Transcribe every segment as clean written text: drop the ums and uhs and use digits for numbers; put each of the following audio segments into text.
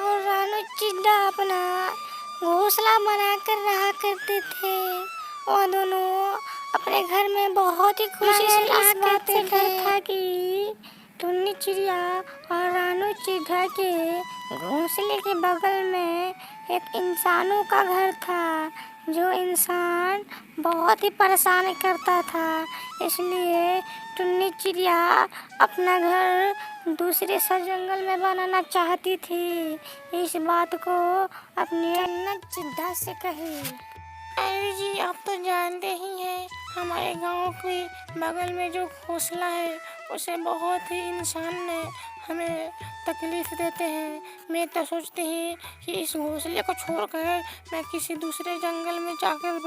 और रानू चिड्डा अपना घोंसला बनाकर रहा करते थे। वो दोनों अपने घर में बहुत ही खुशी से रहा करते थे। था कि टुन्नी चिड़िया और रानू चिड्डा के घोंसले के बगल में एक इंसानों का घर था, जो इंसान बहुत ही परेशान करता था। इसलिए टुन्नी चिड़िया अपना घर दूसरे सा जंगल में बनाना चाहती थी। इस बात को अपने टुन्नी चिड्डा से कही। अरे जी, आप तो जानते ही हैं हमारे गांव के बगल में जो घोंसला है उसे बहुत ही इंसान ने हमें तकलीफ देते हैं। मैं तो सोचती हूँ कि इस घोंसले को छोड़कर मैं किसी दूसरे जंगल में जाकर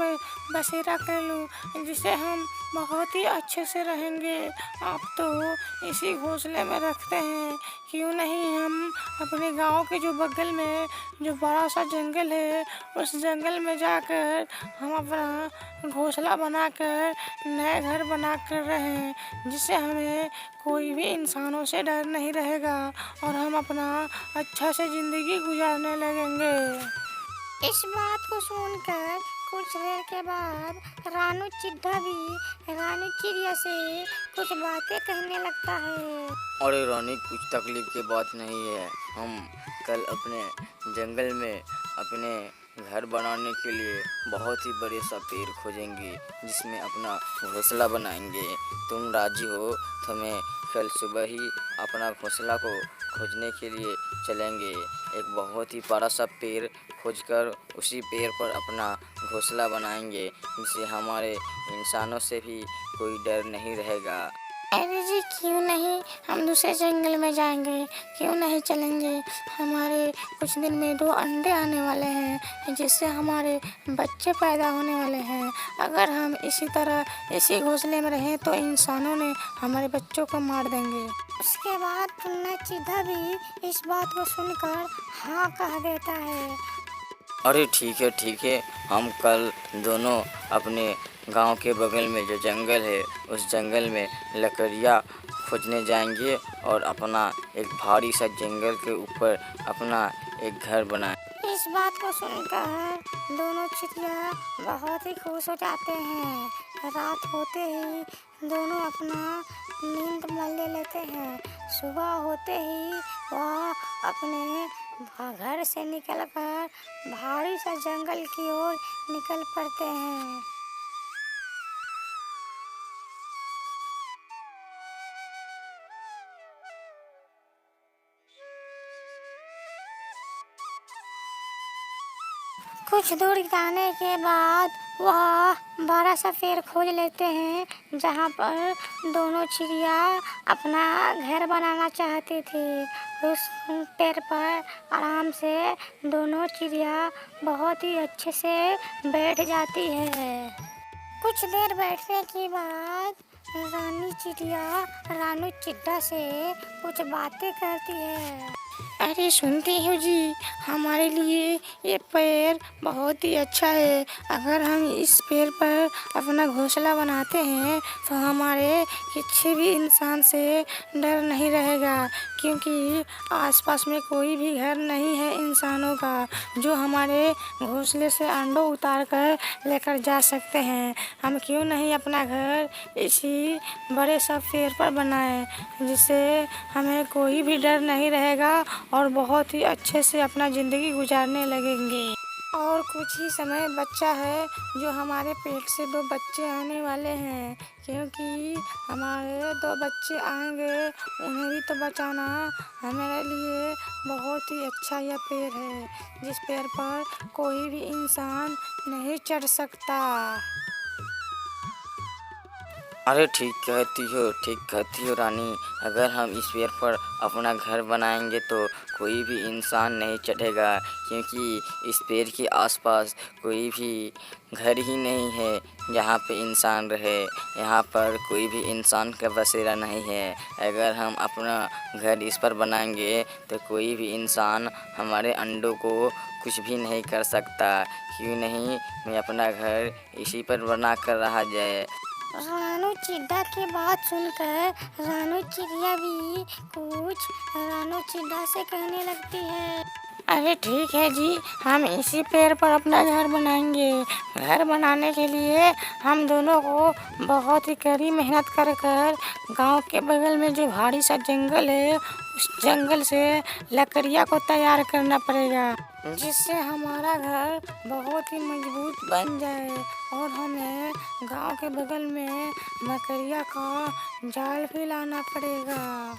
बसेरा कर लूँ, जिससे हम बहुत ही अच्छे से रहेंगे। आप तो इसी घोंसले में रखते हैं, क्यों नहीं हम अपने गांव के जो बगल में जो बड़ा सा जंगल है उस जंगल में जाकर हम अपना घोंसला बनाकर नया घर बनाकर रहें, जिससे हमें कोई भी इंसानों से डर नहीं रहेगा और हम अपना अच्छा से ज़िंदगी गुजारने लगेंगे। इस बात को सुनकर कुछ देर के बाद रानू चिड्डा भी रानू चिड़िया से कुछ बातें कहने लगता है। अरे रानी, कुछ तकलीफ की बात नहीं है। हम कल अपने जंगल में अपने घर बनाने के लिए बहुत ही बड़े सा पेड़ खोजेंगे, जिसमें अपना घोंसला बनाएंगे। तुम राजी हो तो मैं कल सुबह ही अपना घोंसला को खोजने के लिए चलेंगे। एक बहुत ही बड़ा सा पेड़ खोजकर उसी पेड़ पर अपना घोंसला बनाएंगे, जिससे हमारे इंसानों से भी कोई डर नहीं रहेगा। अरे जी, क्यों नहीं हम दूसरे जंगल में जाएंगे, क्यों नहीं चलेंगे। हमारे कुछ दिन में 2 अंडे आने वाले हैं, जिससे हमारे बच्चे पैदा होने वाले हैं। अगर हम इसी तरह इसी घोंसले में रहें तो इंसानों ने हमारे बच्चों को मार देंगे। उसके बाद टुन्ना चिड्डा भी इस बात को सुनकर हाँ कह देता है। अरे ठीक है, हम कल दोनों अपने गांव के बगल में जो जंगल है उस जंगल में लकड़ियाँ खोजने जाएंगे और अपना एक भारी सा जंगल के ऊपर अपना एक घर बनाएं। इस बात को सुनकर दोनों चिड़िया बहुत ही खुश हो जाते हैं। रात होते ही दोनों अपना नींद मल लेते हैं। सुबह होते ही वह अपने घर से निकलकर भारी सा जंगल की ओर निकल पड़ते हैं। कुछ दूर जाने के बाद वह बड़ा सा पेड़ खोज लेते हैं, जहाँ पर दोनों चिड़िया अपना घर बनाना चाहती थी। उस पेड़ पर आराम से दोनों चिड़िया बहुत ही अच्छे से बैठ जाती है। कुछ देर बैठने के बाद रानी चिड़िया रानू चिड्डा से कुछ बातें करती है। अरे सुनते हो जी, हमारे लिए ये पेड़ बहुत ही अच्छा है। अगर हम इस पेड़ पर अपना घोंसला बनाते हैं तो हमारे किसी भी इंसान से डर नहीं रहेगा, क्योंकि आसपास में कोई भी घर नहीं है इंसानों का जो हमारे घोंसले से अंडों उतार कर लेकर जा सकते हैं। हम क्यों नहीं अपना घर इसी बड़े सा पेड़ पर बनाएं, जिससे हमें कोई भी डर नहीं रहेगा और बहुत ही अच्छे से अपना ज़िंदगी गुजारने लगेंगे। और कुछ ही समय बचा है जो हमारे पेट से 2 बच्चे आने वाले हैं, क्योंकि हमारे 2 बच्चे आएंगे, उन्हें भी तो बचाना हमारे लिए बहुत ही अच्छा यह पेड़ है, जिस पेड़ पर कोई भी इंसान नहीं चढ़ सकता। अरे ठीक कहती हो रानी। अगर हम इस पेड़ पर अपना घर बनाएंगे तो कोई भी इंसान नहीं चढ़ेगा, क्योंकि इस पेड़ के आसपास कोई भी घर ही नहीं है जहाँ पे इंसान रहे। यहाँ पर कोई भी इंसान का बसेरा नहीं है। अगर हम अपना घर इस पर बनाएंगे तो कोई भी इंसान हमारे अंडों को कुछ भी नहीं कर सकता। क्यों नहीं मैं अपना घर इसी पर बना कर रहा जाए। रानू चिड्डा की बात सुनकर रानू चिड़िया भी कुछ रानू चिड्डा से कहने लगती है। अरे ठीक है जी, हम इसी पेड़ पर अपना घर बनाएंगे। घर बनाने के लिए हम दोनों को बहुत ही कड़ी मेहनत कर कर गांव के बगल में जो भारी सा जंगल है, उस जंगल से लकड़ियाँ को तैयार करना पड़ेगा, जिससे हमारा घर बहुत ही मजबूत बन जाए। और हमें गांव के बगल में मकड़िया का जाल भी लाना पड़ेगा।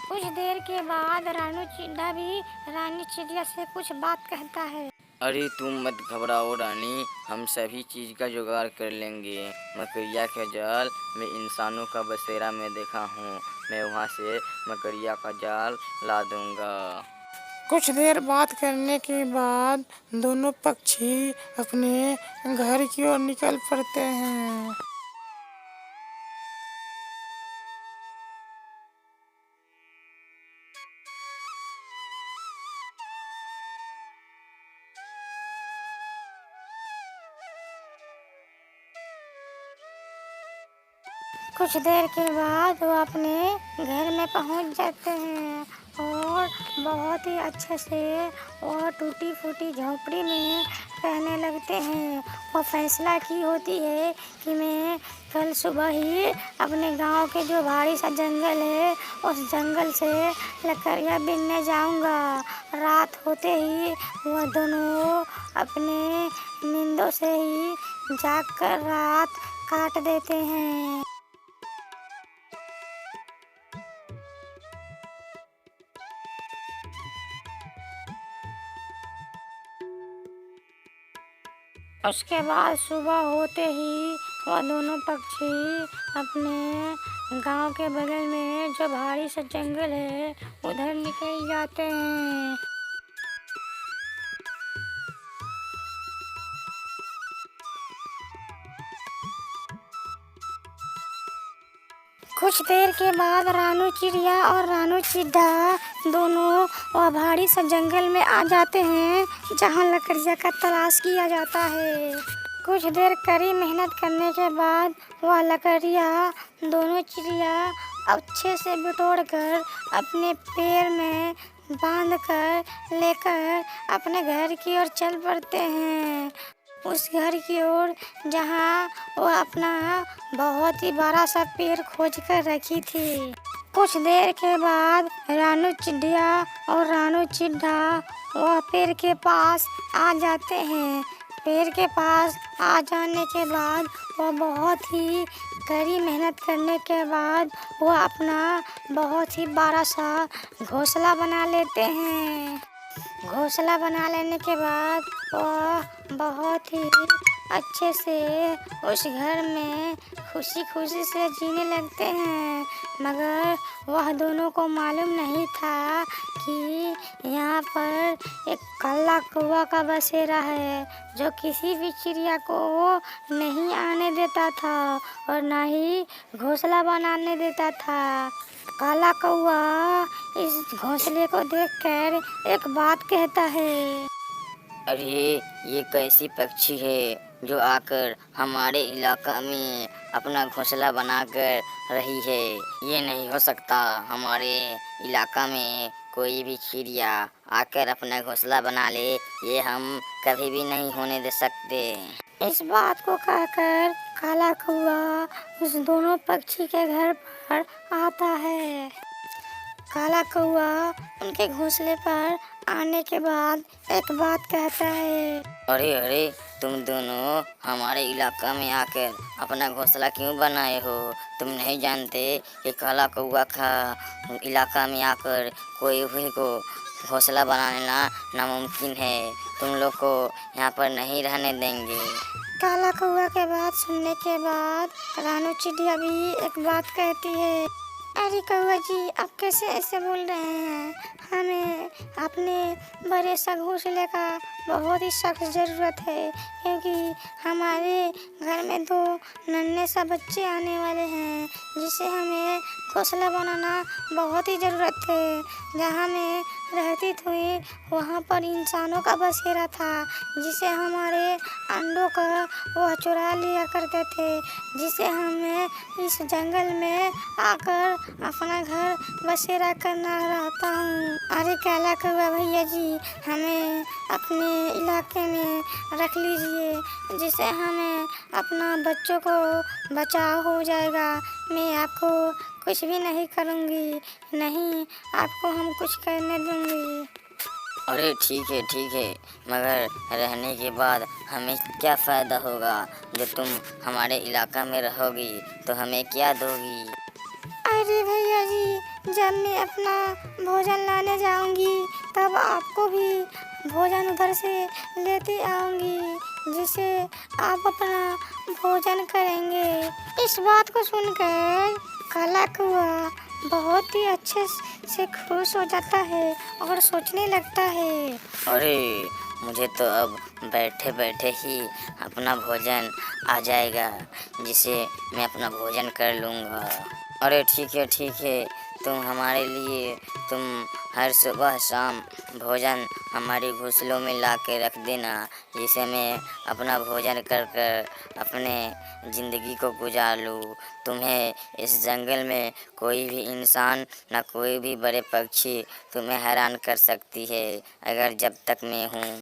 कुछ देर के बाद रानू चिड्डा भी रानी चिड़िया से कुछ बात कहता है। अरे तुम मत घबराओ रानी, हम सभी चीज़ का जुगाड़ कर लेंगे। मकड़िया के जाल में इंसानों का बसेरा में देखा हूँ, मैं वहाँ से मकड़िया का जाल ला दूँगा। कुछ देर बात करने के बाद दोनों पक्षी अपने घर की ओर निकल पड़ते हैं। कुछ देर के बाद वो अपने घर में पहुंच जाते हैं और बहुत ही अच्छे से वो टूटी फूटी झोपड़ी में रहने लगते हैं। वो फैसला की होती है कि मैं कल सुबह ही अपने गांव के जो भारी सा जंगल है, उस जंगल से लकड़ियाँ बीनने जाऊंगा। रात होते ही वह दोनों अपने नींदों से ही जागकर रात काट देते हैं। उसके बाद सुबह होते ही वह दोनों पक्षी अपने गांव के बगल में जो भारी सा जंगल है उधर निकल जाते हैं। कुछ देर के बाद रानू चिड़िया और रानू चिड्डा दोनों वह भारी सा जंगल में आ जाते हैं, जहाँ लकड़ियाँ का तलाश किया जाता है। कुछ देर कड़ी मेहनत करने के बाद वह लकड़ियाँ दोनों चिड़िया अच्छे से बिटोड़ कर अपने पैर में बांध कर लेकर अपने घर की ओर चल पड़ते हैं। उस घर की ओर जहाँ वो अपना बहुत ही बड़ा सा पेड़ खोज कर रखी थी। कुछ देर के बाद रानू चिड़िया और रानू चिड्डा वह पेड़ के पास आ जाते हैं। पेड़ के पास आ जाने के बाद वह बहुत ही कड़ी मेहनत करने के बाद वह अपना बहुत ही बड़ा सा घोंसला बना लेते हैं। घोंसला बना लेने के बाद वह बहुत ही अच्छे से उस घर में खुशी खुशी से जीने लगते हैं। मगर वह दोनों को मालूम नहीं था कि यहाँ पर एक काला कौवा का बसेरा है, जो किसी भी चिड़िया को नहीं आने देता था और ना ही घोंसला बनाने देता था। काला कौवा इस घोंसले को देखकर एक बात कहता है। अरे ये कैसी पक्षी है जो आकर हमारे इलाका में अपना घोंसला बनाकर रही है। ये नहीं हो सकता, हमारे इलाका में कोई भी चिड़िया आकर अपना घोंसला बना ले, ये हम कभी भी नहीं होने दे सकते। इस बात को कहकर काला कौवा उस दोनों पक्षी के घर पर आता है। काला कौवा उनके घोंसले पर आने के बाद एक बात कहता है। अरे अरे, तुम दोनों हमारे इलाका में आकर अपना घोंसला क्यों बनाए हो? तुम नहीं जानते कि काला कौवा का इलाका में आकर कोई भी को घोंसला बनाना नामुमकिन है। तुम लोग को यहाँ पर नहीं रहने देंगे। काला कौवा के बात सुनने के बाद रानू चिड़िया भी एक बात कहती है। अरे कौवा जी, आप कैसे ऐसे बोल रहे हैं? हमें अपने बड़े सा घोंसले का बहुत ही सख्त ज़रूरत है, क्योंकि हमारे घर में 2 नन्हे सा बच्चे आने वाले हैं, जिससे हमें घोंसला बनाना बहुत ही ज़रूरत है। जहाँ में रहती थी वहाँ पर इंसानों का बसेरा था, जिसे हमारे अंडों का वह चुरा लिया करते थे, जिसे हमें इस जंगल में आकर अपना घर बसेरा करना रहता हूँ। अरे काला कौआ भैया जी, हमें अपने इलाके में रख लीजिए, जिससे हमें अपना बच्चों को बचाव हो जाएगा। मैं आपको कुछ भी नहीं करूँगी, नहीं आपको हम कुछ करने दूँगी। अरे ठीक है, मगर रहने के बाद हमें क्या फ़ायदा होगा? जो तुम हमारे इलाका में रहोगी तो हमें क्या दोगी? अरे भैया जी, जब मैं अपना भोजन लाने जाऊंगी तब आपको भी भोजन उधर से लेते आऊंगी, जिसे आप अपना भोजन करेंगे। इस बात को सुनकर काला कौआ बहुत ही अच्छे से खुश हो जाता है और सोचने लगता है। अरे मुझे तो अब बैठे बैठे ही अपना भोजन आ जाएगा, जिसे मैं अपना भोजन कर लूँगा। अरे ठीक है, तुम हमारे लिए तुम हर सुबह शाम भोजन हमारे घोंसलों में ला के रख देना, जिसे मैं अपना भोजन कर कर अपने ज़िंदगी को गुजार लूँ। तुम्हें इस जंगल में कोई भी इंसान ना कोई भी बड़े पक्षी तुम्हें हैरान कर सकती है, अगर जब तक मैं हूँ।